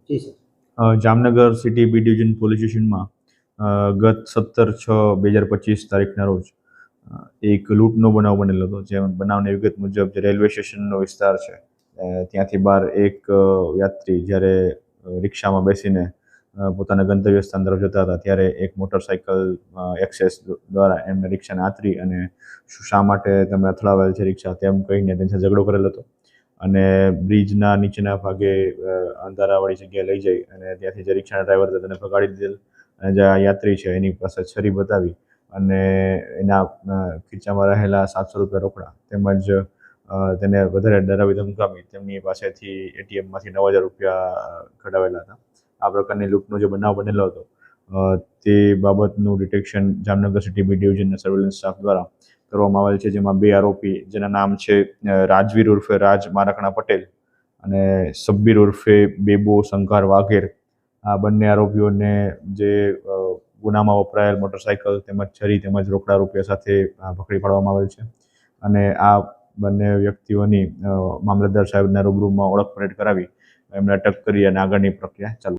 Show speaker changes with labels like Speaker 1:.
Speaker 1: જી sir.
Speaker 2: Jamnagar city B division police સ્ટેશનમાં ગત 17/6/2025 તારીખના રોજ એક લૂંટનો બનાવ બનેલો હતો. જે બનાવની વિગત મુજબ જે રેલવે સ્ટેશનનો વિસ્તાર છે ત્યાંથી બહાર એક યાત્રી જ્યારે રિક્ષામાં બેસીને પોતાના ગંતવ્ય સ્થાન તરફ જતા હતા ત્યારે એક મોટરસાઇકલ એક્સેસ દ્વારા એમને રિક્ષાને આંતરી અને શા માટે તમે અથડાવેલ છે રિક્ષા તેમ કહીને તેની સાથે ઝઘડો કરેલો હતો. અને બ્રિજના નીચેના ભાગે અંધારાવાળી જગ્યાએ લઈ જઈ અને ત્યાંથી જે રિક્ષાના ડ્રાઈવર હતો તેને ભગાડી દીધેલ. અને જે આ યાત્રી છે એની પાસે છરી બતાવી અને એના ખીચામાં રહેલા 700 રૂપિયા રોકડા તેમજ તેને વધારે ડરાવી ધમકાવી તેમની પાસેથી એટીએમમાંથી 9,000 રૂપિયા કઢાવેલા હતા. આ પ્રકારની લૂંટનો જે બનાવ બનેલો હતો તે બાબતનું ડિટેક્શન જામનગર સિટી બી ડિવિઝનના સર્વેલન્સ સ્ટાફ દ્વારા કરવામાં આવેલ છે. જેમાં 2 આરોપી જેના નામ છે રાજવીર ઉર્ફે રાજ મારકણા પટેલ અને સબ્બીર ઉર્ફે બેબો શંકર વાઘેર. આ બંને આરોપીઓને જે ગુનામાં વપરાયેલ મોટરસાઇકલ તેમજ છરી તેમજ રોકડા રૂપિયા સાથે પકડી પાડવામાં આવેલ છે. અને આ બંને વ્યક્તિઓની મામલતદાર સાહેબના રૂબરૂમાં ઓળખ પરેડ કરાવી એમને અટક કરી અને આગળની પ્રક્રિયા ચાલુ